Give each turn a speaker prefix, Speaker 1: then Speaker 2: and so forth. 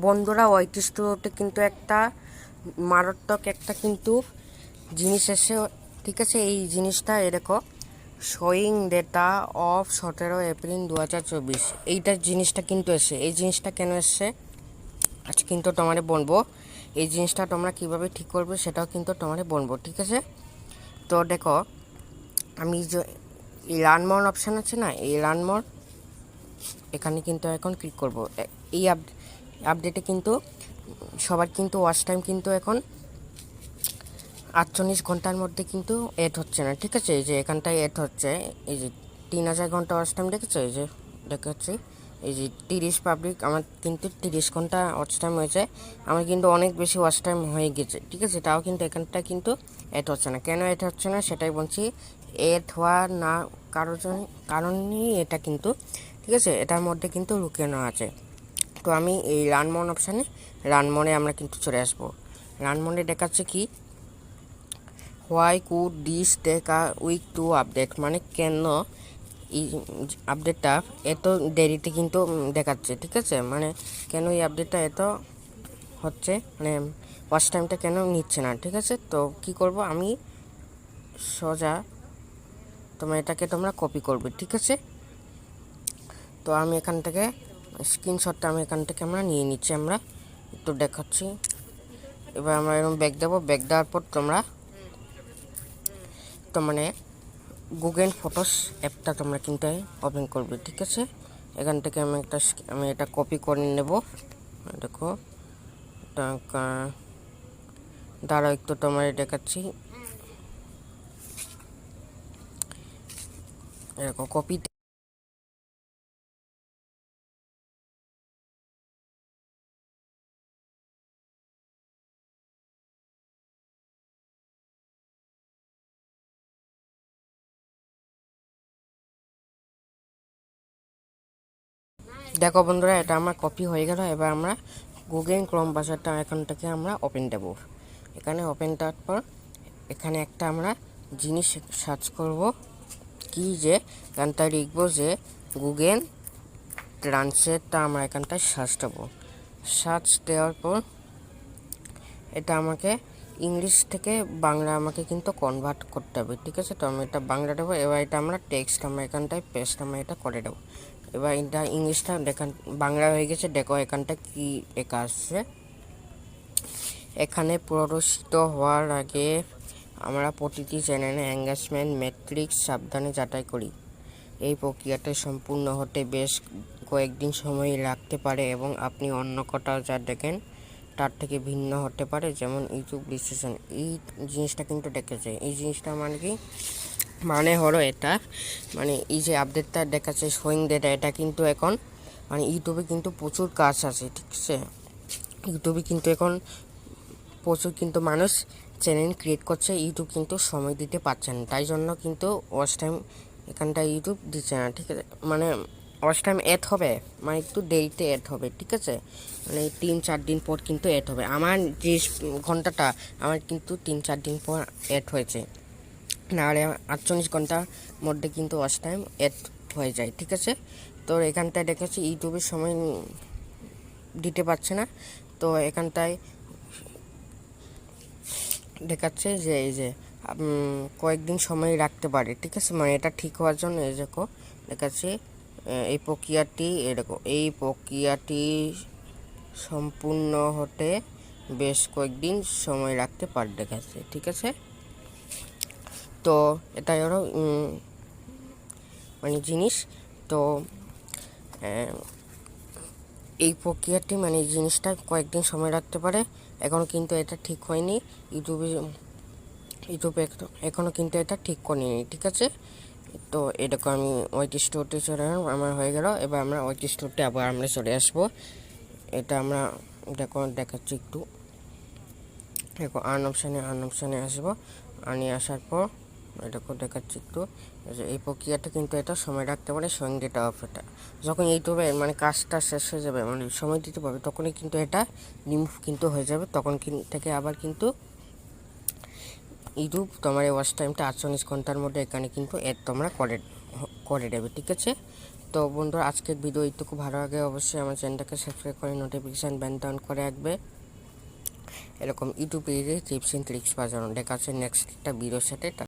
Speaker 1: বন্ধুরা, ওয়াইটি স্টুডিওতে কিন্তু একটা মারাত্মক একটা কিন্তু জিনিস এসে, ঠিক আছে। এই জিনিসটা দেখো, শোয়িং ডেটা অফ 17 এপ্রিল 2024, এইটার জিনিসটা কিন্তু এসে। এই জিনিসটা কেন এসছে আজ কিন্তু তোমারে বলবো। এই জিনিসটা তোমরা কিভাবে ঠিক করবে সেটাও কিন্তু তোমারে বলবো, ঠিক আছে। তো দেখো, আমি যে এই রান মোর অপশান আছে না, এই রান মোর এখানে কিন্তু এখন ক্লিক করব। এই আপডেটে কিন্তু সবার কিন্তু ওয়াচ টাইম কিন্তু এখন 48 ঘন্টার মধ্যে কিন্তু এড হচ্ছে না, ঠিক আছে। এই যে এখানটায় এড হচ্ছে, এই যে 3000 ঘন্টা ওয়াচ টাইম দেখেছো, এই যে দেখাচ্ছি, এই যে 30 পাবলিক, আমার কিন্তু 30 ঘন্টা ওয়াচ টাইম হয়েছে। আমার কিন্তু অনেক বেশি ওয়াচ টাইম হয়ে গেছে, ঠিক আছে। তাও কিন্তু এখানটা কিন্তু এড হচ্ছে না। কেন এড হচ্ছে না সেটাই বলছি। এড হওয়া না কারণই এটা কিন্তু, ঠিক আছে, এটার মধ্যে কিন্তু লুকানো আছে। তো আমি এই রান মোড অপশানে, রান মোডে আমরা কিন্তু চলে আসবো। রান মোডে দেখাচ্ছে কি, why could this take a week to update, মানে কেন এই আপডেটটা এত দেরিতে কিন্তু দেখাচ্ছে, ঠিক আছে। মানে কেন এই আপডেটটা এত হচ্ছে, মানে ওয়াচ টাইমটা কেন নিচ্ছে না, ঠিক আছে। তো কি করব আমি, সোজা এটাকে তোমরা কপি করবে, ঠিক আছে। তো আমি এখান থেকে স্ক্রিনশটটা আমি এখান থেকে আমরা নিয়ে নিচ্ছি, আমরা একটু দেখাচ্ছি। এবার আমরা এরকম ব্যাক দেবো। ব্যাক দেওয়ার পর তোমরা মানে গুগল ফটোস অ্যাপটা তোমরা কিন্তু ওপেন করবে, ঠিক আছে। এখান থেকে আমি এটা কপি করে নেব। দেখো, দাঁড়াও একটু তোমার দেখাচ্ছি। এরকম কপি। দেখো বন্ধুরা, এটা আমার কপি হয়ে গেল। এবার আমরা গুগল ক্রোম ব্রাউজারটা এখান থেকে আমরা ওপেন দেব। এখানে ওপেন দেওয়ার পর এখানে একটা আমরা জিনিস সার্চ করব, কি যে এখানটায় লিখবো যে গুগল ট্রান্সলেটটা আমরা এখানটায় সার্চ দেবো। সার্চ দেওয়ার পর এটা আমাকে ইংলিশ থেকে বাংলা আমাকে কিন্তু কনভার্ট করতে হবে, ঠিক আছে। তো আমি এটা বাংলা দেবো। এবার এটা আমরা টেক্সট আমরা এখানটায় পেস্ট আমরা এটা করে দেবো। এবার এটা ইংলিশটা দেখান বাংলা হয়ে গেছে। দেখো এখানটা কি লেখা আসছে, এখানে প্রদর্শিত হওয়ার আগে আমরা প্রতিটি চ্যানেলে এঙ্গেজমেন্ট ম্যাট্রিক্স সাবধানে যাচাই করি। এই প্রক্রিয়াটা সম্পূর্ণ হতে বেশ কয়েকদিন সময় লাগতে পারে এবং আপনি অন্য কোথাও যা দেখেন তার থেকে ভিন্ন হতে পারে, যেমন ইউটিউব বিশ্লেষণ। এই জিনিসটা কিন্তু দেখেছে। এই জিনিসটা মানে কি, মানে হলো এটা, মানে এই যে আপডেটটা দেখাচ্ছে শোয়িং ডেটা, এটা কিন্তু এখন মানে ইউটিউবে কিন্তু প্রচুর কাজ আছে, ঠিক আছে। ইউটিউবে কিন্তু এখন প্রচুর কিন্তু মানুষ চ্যানেল ক্রিয়েট করছে, ইউটিউব কিন্তু সময় দিতে পারছে না, তাই জন্য কিন্তু ওয়াচ টাইম এখানটা ইউটিউব দিচ্ছে না, ঠিক আছে। মানে ওয়াচ টাইম অ্যাড হবে, মানে একটু দেরিতে অ্যাড হবে, ঠিক আছে। মানে 3-4 দিন পর কিন্তু অ্যাড হবে। আমার যে ঘন্টাটা আমার কিন্তু 3-4 দিন পর অ্যাড হয়েছে, নাহলে 48 ঘন্টার মধ্যে কিন্তু ওয়াচ টাইম অ্যাড হয়ে যায়, ঠিক আছে। তো এখানটায় দেখেছি ইউটিউবের সময় দিতে পারছে না। তো এখানটায় দেখাচ্ছে যে এই যে কয়েকদিন সময় রাখতে পারে, ঠিক আছে। মানে এটা ঠিক হওয়ার জন্য এই দেখো দেখাচ্ছে এই প্রক্রিয়াটি, এই প্রক্রিয়াটি সম্পূর্ণ হতে বেশ কয়েকদিন সময় রাখতে পারে দেখাচ্ছে, ঠিক আছে। তো এটাই হলো মানে জিনিস। তো এই প্রক্রিয়াটি মানে এই জিনিসটা কয়েকদিন সময় রাখতে পারে। এখন কিন্তু এটা ঠিক হয়নি, ইউটিউবে এখনও কিন্তু এটা ঠিক করিনি, ঠিক আছে। তো এটাকে আমি ওয়াইটি স্টোরটি চলে আমার হয়ে গেল। এবার আমরা ওয়াইটি স্টোরটি আবার আমরা চলে আসবো। এটা আমরা দেখাচ্ছি একটু। দেখো আন অপশানে আসবো। আসার পর এটাকে দেখাচ্ছি একটু। এই প্রক্রিয়াটা কিন্তু এটা সময় রাখতে পারে শোয়িং ডেটা অফ। এটা যখন ইউটিউবে মানে কাজটা শেষ হয়ে যাবে, মানে সময় দিতে পারবে, তখনই কিন্তু এটা রিমুভ কিন্তু হয়ে যাবে। তখন থেকে আবার কিন্তু ইউটিউব তোমার এই ওয়াচ টাইমটা 48 ঘন্টার মধ্যে এখানে কিন্তু এড তোমরা করে দেবে, ঠিক আছে। তো বন্ধুরা আজকের ভিডিও এইটুকু ভালো লাগে অবশ্যই আমার চ্যানেলটাকে সাবস্ক্রাইব করে নোটিফিকেশান বেলটা অন করে রাখবে। এরকম ইউটিউবে টিপস এন্ড ট্রিক্স পাওয়ার জন্য। দেখা হচ্ছে নেক্সট একটা ভিডিওর সাথে।